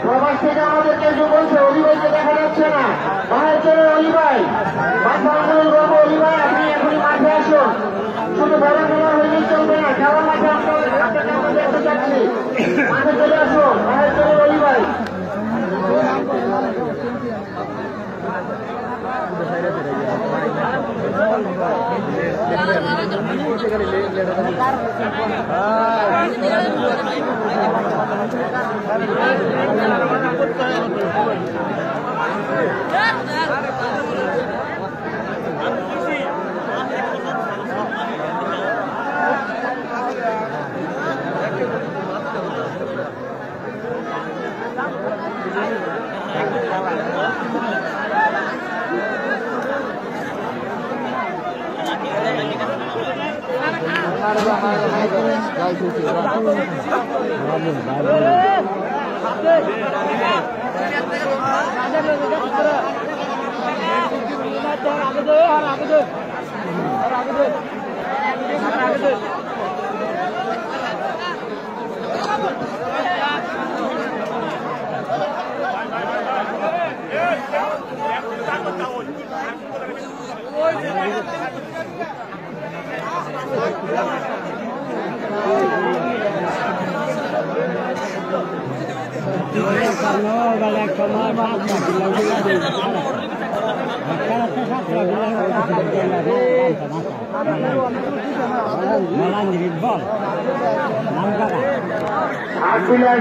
প্রবাস থেকে আমাদেরকে যে বলছে অলি ভাইকে দেখা যাচ্ছে না, মাঠে চলে অলি ভাই, মাঠে আন্দোলন করবো অলি ভাই, আপনি এখনই মাঠে আসুন। শুধু বড় খেলা হইলেই চলবে না, খেলার মাঠে আপনাকে আমরা দেখতে চাচ্ছি, মাঠে চলে আসুন, মাঠে চলে অলি ভাই।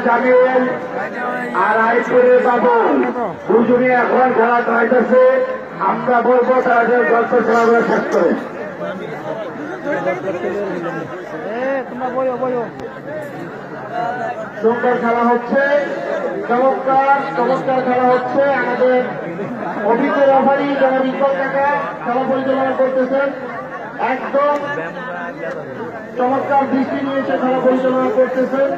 জামিল আর আইপুরের বাবুল দুজনে এখন খেলা চাইতেছে। আমরা বলবো তাদের গল্প খেলাগুলো শেষ করে সুন্দর খেলা হচ্ছে, চমৎকার চমৎকার খেলা হচ্ছে। আমাদের অভিজ্ঞ রেফারি যারা বিকল কাকা খেলা পরিচালনা করতেছেন, একদম চমৎকার দৃষ্টি নিয়েছে খেলা পরিচালনা করতেছেন।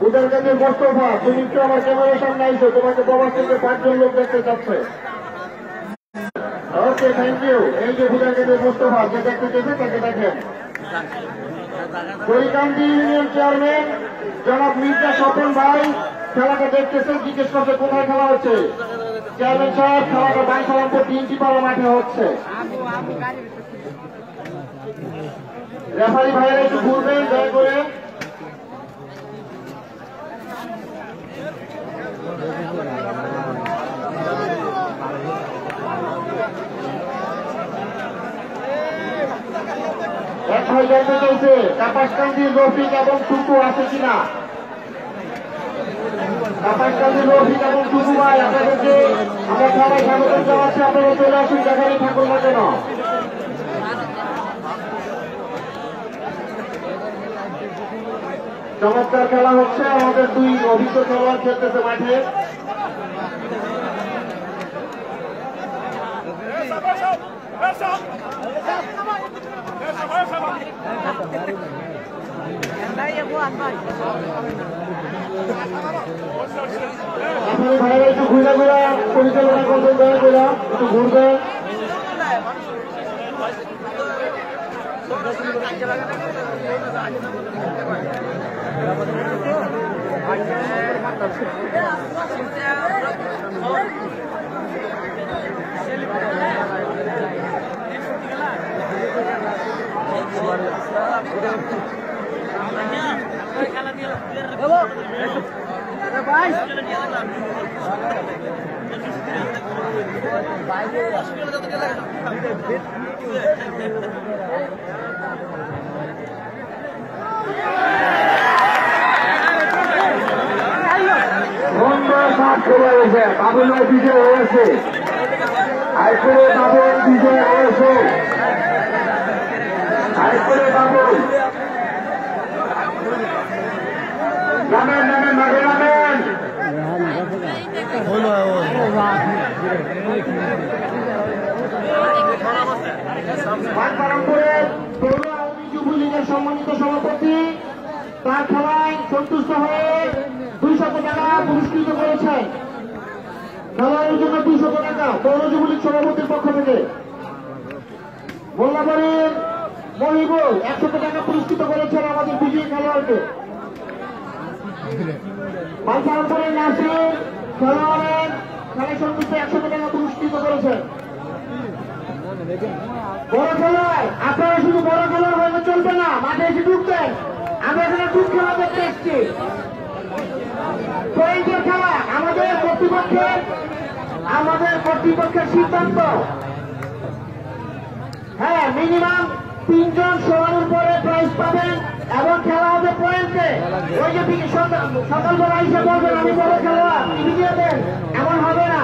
উদার কাছে মোস্তফা, তুমি একটু আমার ক্যামেরার সামনে আইছো, তোমাকে প্রবাস থেকে 5 জন লোক দেখতে চাচ্ছে। ওকে, থ্যাংক ইউ। এই যে উদার কাছে মোস্তফা যে দেখতে চেয়েছে তাকে দেখেন। করিকান্দি ইউনিয়ন চেয়ারম্যান জনাব মির্জা স্বপন ভাই খেলাটা দেখতেছেন, জিজ্ঞেস করছে কোথায় খেলা হচ্ছে। চেয়ারম্যান সাহেব, খেলাটা বাইসালামপুর 3টি পাড়া মাঠে হচ্ছে। রেফারি ভাইয়েরা একটু ঘুরবেন দয়া করে। এক ভাই জানতে চাইছে কাপাসকান্দির রফিক এবং টুকু আছে কিনা। কাপাসকান্দির রফিক এবং টুকু ভাই, আপনাদেরকে আমরা সবাই স্বাগত জানাচ্ছি। আপনারা চলে আসুন, যেখানেই থাকুন না কেন। চমৎকার খেলা হচ্ছে, আমাদের 2 অভিজ্ঞ খেলোয়াড় খেলতেছে মাঠে। আপনি ভাইরা একটু ঘুরে ঘুরে পরিচালনা করবেন, দয়া করে একটু ঘুরবেন। বাবুল বিজয় হয়েছে, আইপুরে বাবুল বিজয় হয়েছে, আইপুরে বাবুল নামেন নামেন মাঠে নামেন। বানপারামপুরের পৌর আওয়ামী যুবলীগের সম্মানিত সভাপতি তার খেলায় সন্তুষ্ট হয়ে 200 টাকা পুরস্কৃত করেছেন। খেলার জন্য 200 টাকা পৌর যুবলীগ সভাপতির পক্ষ থেকে। মোল্লাবাড়ির মহিবুল 100 টাকা পুরস্কৃত করেছেন আমাদের আমাদের বিজয়ী খেলোয়াড়কে বালসারামপুরের নাসির খেলোয়াড়ের কালেকশন করতে 100 টাকা পুরস্কৃত করেছেন। বড় খেলোয়াড়, আপনারা শুধু বড় খেলোয়াড় হয়ে চলবে না, মাঠে এসে ঢুকতেন। আমরা এখানে খুব খেলা দেখতে এসছি। পয়েন্টের খেলা আমাদের কর্তৃপক্ষের সিদ্ধান্ত। হ্যাঁ, মিনিমাম 3 জন সমানোর পরে প্রাইজ পাবেন এবং খেলা হবে পয়েন্টে। ওই যে সকালবেলা এসে বলবেন আমি বড় খেলোয়াড় টিভি দিয়ে দেন, এমন হবে না।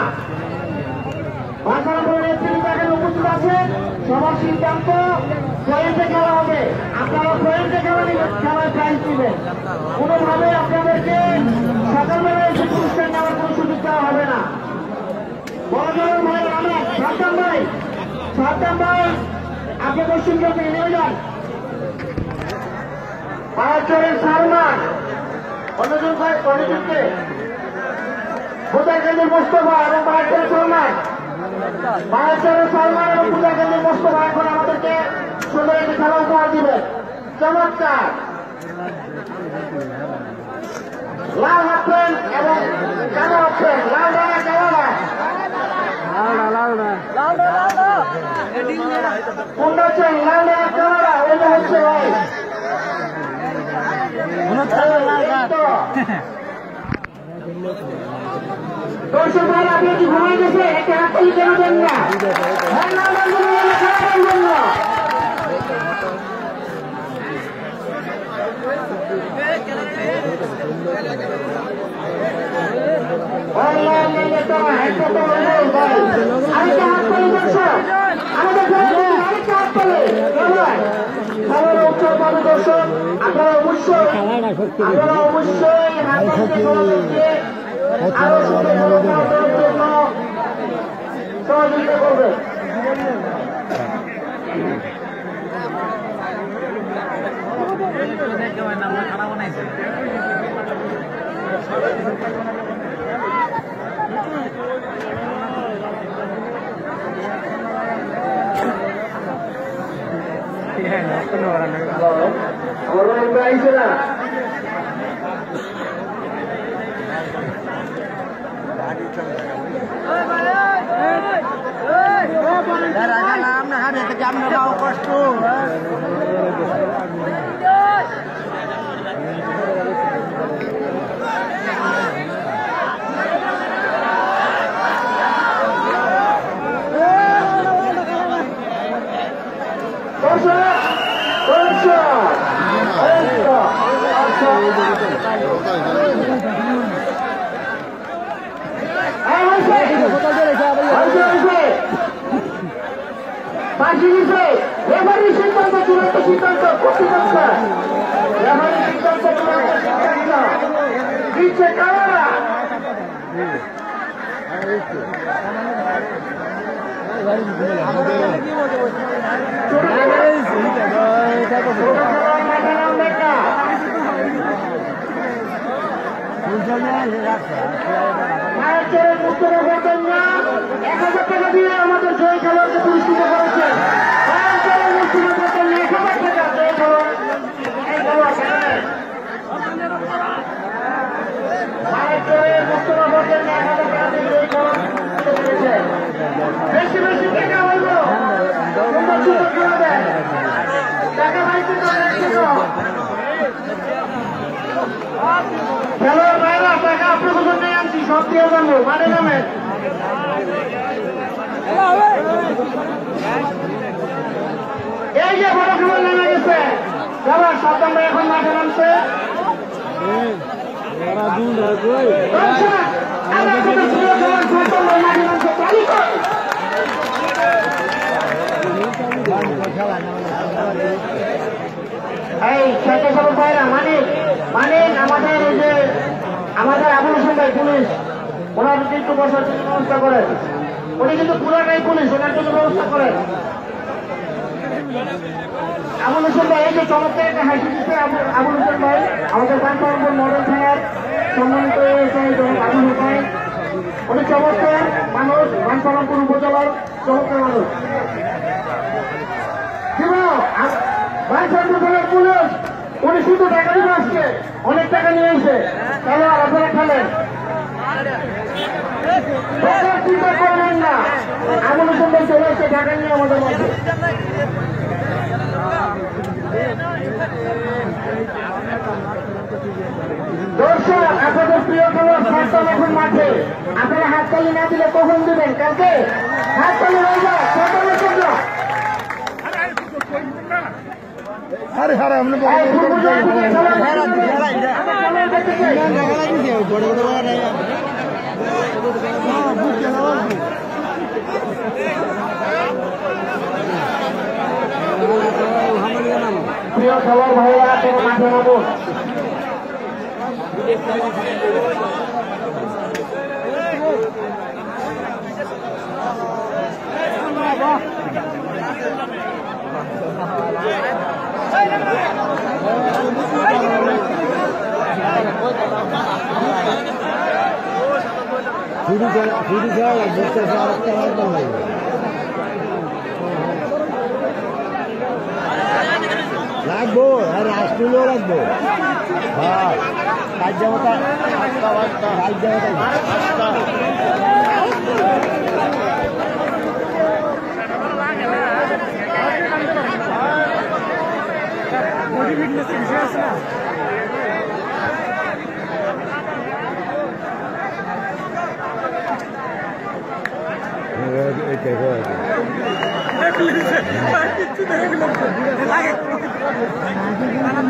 উপস্থিত আছে, সবার সিদ্ধান্ত পয়েন্টে খেলা হবে। আপনারা পয়েন্টে খেলা নেবেন, খেলায় প্রাইজ দিবেন। কোনোভাবে আপনাদেরকে সকালবেলা এসে পুরস্কার নেওয়ার কোন সুযোগ দেওয়া হবে না। বড় খেলোয়াড় ভাই আমরা সাদ্দাম ভাই আপনি পশ্চিম থেকে নেমে যান। বাহাত্তরের সালমান অন্যজনকে ভোটারকেন্দ্রের মোস্তফা এবং বাহাত্তরের সালমান এবং ভোটারকেন্দ্রের মোস্তফা এখন আমাদেরকে সুন্দর একটি খেলা উপহার দিবেন। চমৎকার লাল হাফ প্যান্ট এবং কালো হাফ প্যান্ট, লাল ডানা কালো না কোনটা চাই, লাল ডানা কালো না, ওইটা হচ্ছে ভাই দর্শক ভাই আপনি কি ঘুমাই গেছে? একটা হাততালি কেন দেন না? দর্শক আপনারা অবশ্যই আরো জন্য সহযোগিতা করবে। আমার আইসে না কষ্ট সিদ্ধান্ত চূড়ান্ত সিদ্ধান্ত কর্তৃপক্ষ সিদ্ধান্ত চূড়ান্ত সিদ্ধান্ত দিচ্ছে কারা টাকা দিয়ে আমাদের জয় খেলোয়াড়কে পুরস্কৃত করেছে। বেশি বেশি টাকা হইল টাকা পাইতে খেলোয়াড় ভাইরা টাকা আপনার জন্য আনছি, সব দিয়ে যাবো মানে নামে এই যে বড় খেলোয়াড় নেমে গেছে। খেলোয়াড় সাদ্দাম ভাই এখন মাঠে নামছে। এই ছেলে সব ভাইরা মানিক আমাদের এই যে আমাদের আবুল হোসেন ভাই পুলিশ, ওনার যদি একটু বসার জন্য ব্যবস্থা করেন। উনি কিন্তু পুরাটাই পুলিশ, ওনার জন্য ব্যবস্থা করেন। আবুল হোসেন ভাই এই যে চমৎকার একটা হাসি দিচ্ছে আবুল হোসেন ভাই, আমাদের বানসারামপুর মডেল থানার সম্মানিত আবুল হোসেন। উনি চমৎকার মানুষ, বানসারামপুর উপজেলার চমৎকার মানুষ। বানসারামপুর থানার পুলিশ উনি শুধু টাকা দিতে আসছে, অনেক টাকা নিয়ে এসে তাহলে আপনারা খেলেন, চিন্তা করবেন না। এমন সুন্দর চলে এসে টাকা নিয়ে আমাদের মাঝে। দর্শক, আপনাদের প্রিয় খেলোয়াড় সার্তাল এখন মাঠে, আপনারা হাততালি না দিলে কখন দিবেন? কালকে হাততালি হয়ে যায় সার্তালের জন্য। আরে হারা আমরা প্রিয় খেলোয়াড় ভাইরা কোনো মাঠে নামুন। লাগবো আর রাষ্ট্রীয় লাগবো। হ্যাঁ কাজ যাবো, কাজ যাবো।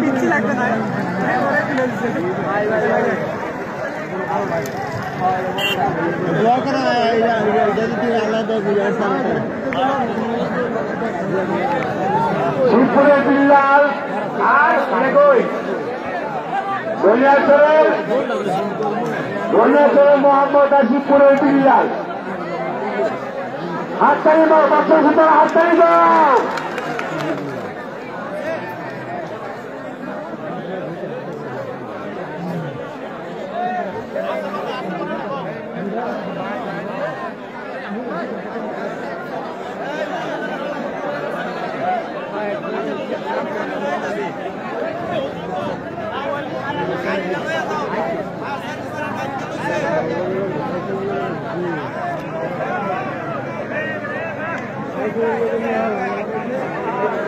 পিচ্ছি লাগবে না শিবপুরের বিল্লাল আর ধনিয়াচরের মোহাম্মদ আর শিবপুরের বিল্লাল। হাততালি দাও, বাচ্চা সুতরাং হাততালি দাও।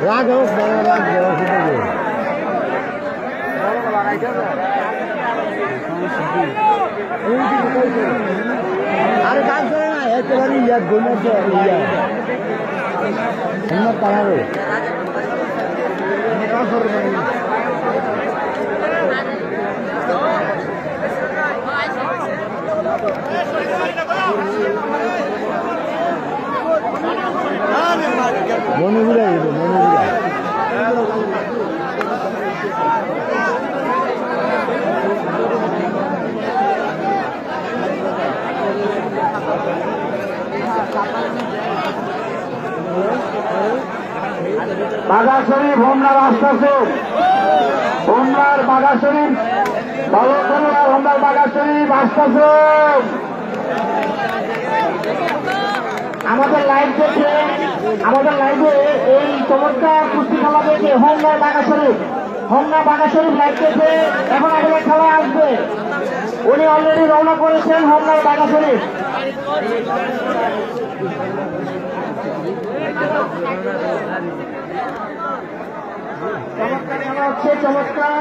রাগ হোক, রাগ আরে কাজ করে না একেবারে ইয়াদ গোমের পাড়াবে মনে বুঝাই মনে বুঝাই বাঘা শরীফ হোমনার আসতেছে, হোমনার বাঘা শরীফ ভালো খেলোয়াড়, হোমনার বাঘা শরীফ আসতেছে। আমাদের লাইভ দেখে, আমাদের লাইভে এই চমৎকার কুস্তি খেলা দেখে হোমনার বাঘা শরীফ, হোমনা বাঘা শরীফ লাইভ দেখে এখন আমাদের খেলা আসবে। উনি অলরেডি রওনা করেছেন হোমনার বাঘা শরীফ। চমৎকার খেলা হচ্ছে, চমৎকার।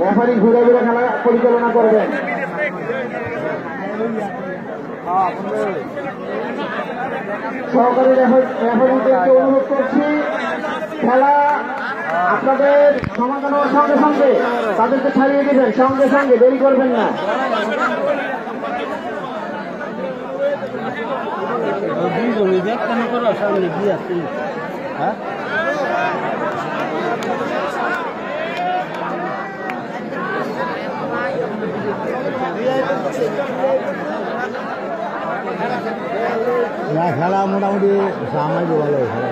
রেফারি ঘুরে ঘুরে খেলা পরিচালনা করবেন। সহকারী রেফারিদেরকে অনুরোধ করছি, খেলা আপনাদের সমাধান হওয়ার সঙ্গে সঙ্গে তাদেরকে ছাড়িয়ে দেবেন, সঙ্গে সঙ্গে দেরি করবেন না। না খেলা মোটামুটি সামাই ভালো খেলা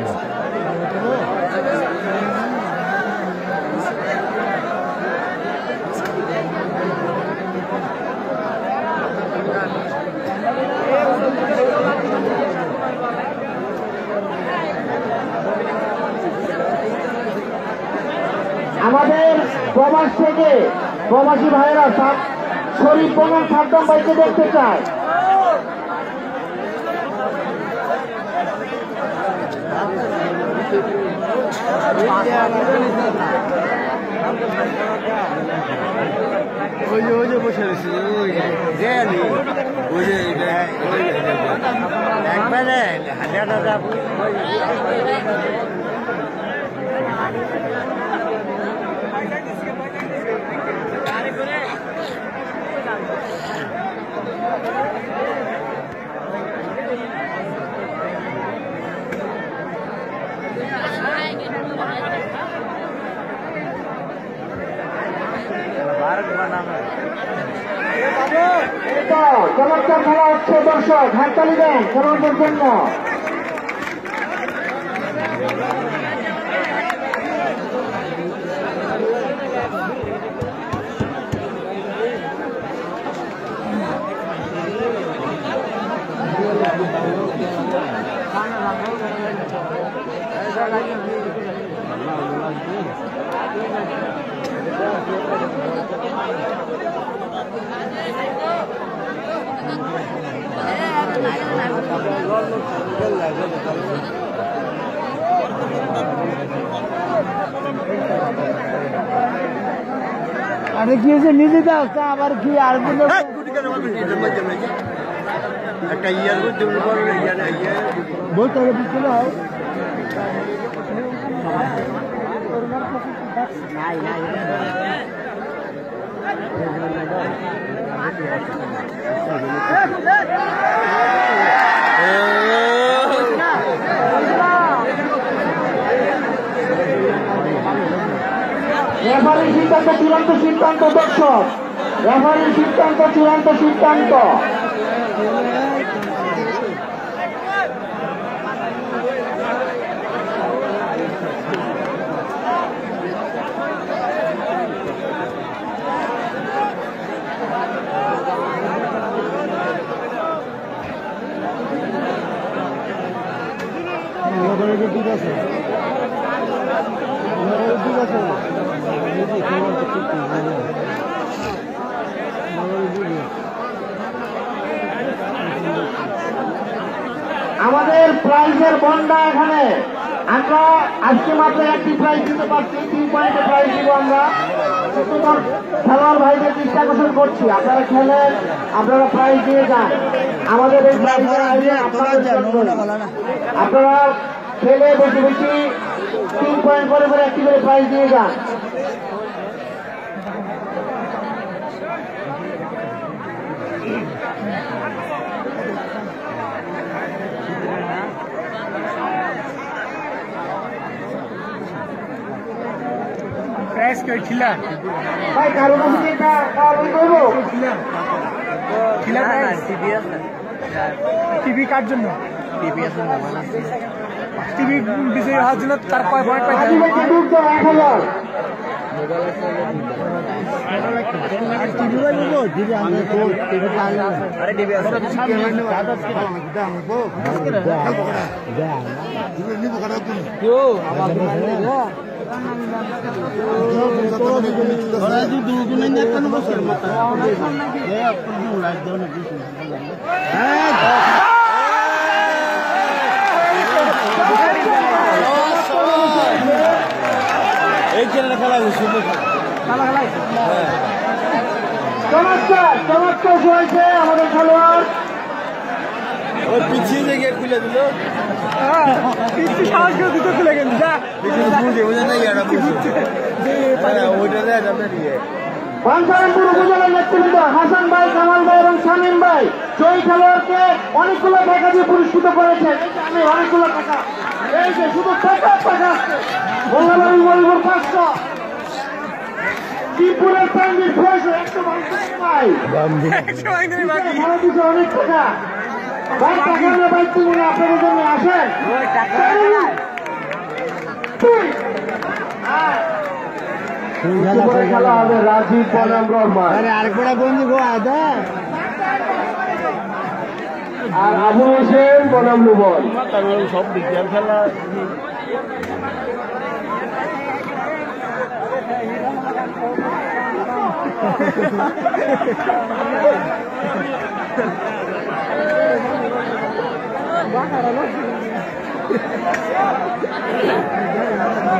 প্রবাস থেকে প্রবাসী ভাইয়েরা শরীফ বনাম সাদ্দাম ভাইকে দেখতে চায়। ওই যে বসে রয়েছে একবারে হাজার চমৎকার খেলা হচ্ছে দর্শক, হাততালি দেন খেলোয়াড়দের জন্য। আরে কি হয়েছে নিজে যাও তা আবার কি আর একটা ইয়ার বলতে হবে পিছনে হয় রেফারির সিদ্ধান্ত চূড়ান্ত সিদ্ধান্ত দর্শক, রেফারির সিদ্ধান্ত চূড়ান্ত সিদ্ধান্ত। ঠিক আছে ঠিক আছে আমাদের প্রাইজের বন্ডা এখানে আমরা আজকে মাত্র একটি প্রাইজ দিতে পারছি, 3 পয়েন্টের প্রাইজ দিব আমরা। খেলোয়াড় ভাইদের দৃষ্টি আকর্ষণ করছি, আপনারা খেলেন, আপনারা প্রাইজ দিয়ে যান। আমাদের এই প্রাইজের আয়োজন আপনারা খেলে বেশি বেশি 3 পয়েন্ট করে করে একটি করে প্রাইজ দিয়ে যান। প্রাইস কে খিলা ভাই কারো কাছে কি এটা কারণ করবো খিলা প্রাইস টিভি কার জন্য টিভি বিজয়ী হওয়ার জন্য তার কয় পয়েন্ট পাইছে? আদিবাসী দুগ্ধ 1000। এই ছেলেটা খেলা সুন্দর চমৎকার চমৎকার হয়েছে আমাদের খেলোয়াড়। ওই পিছিয়ে যে গেট খুলে দিল পিচ্ছি সাহস করে দুটো খুলে গেল যা বুঝে বুঝে নাই আর ওইটা দেয় বাঞ্ছারামপুর উপজেলার নেতৃবৃন্দ হাসান ভাই, কামাল ভাই এবং শামীম ভাই জয়ী খেলোয়াড়কে অনেকগুলো টাকা দিয়ে পুরস্কৃত করেছেন। আমি অনেকগুলো টাকা, এই যে শুধু টাকা আসছে মোল্লাবাড়ি মলিপুর 500, ত্রিপুরের প্যান্ডির 150 ভাই ভালো দিচ্ছে অনেক টাকা। ভাই টাকা নিয়ে বাইক তুমি আপনাদের জন্য আসেন। খেলা হবে রাজীব বনাম রহমান আরেকটা বন্ধু গো আদা আর আবু হোসেন বনাম লুবন। সব বিজ্ঞান খেলা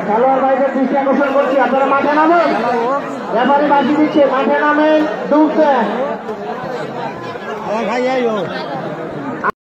খেলোয়াড় ভাইদের দৃষ্টি আকর্ষণ করছি, আপনারা মাঠে নামেন। ব্যাপারী বাজি দিচ্ছে, মাঠে নামেন, ডুবছেন। ভাই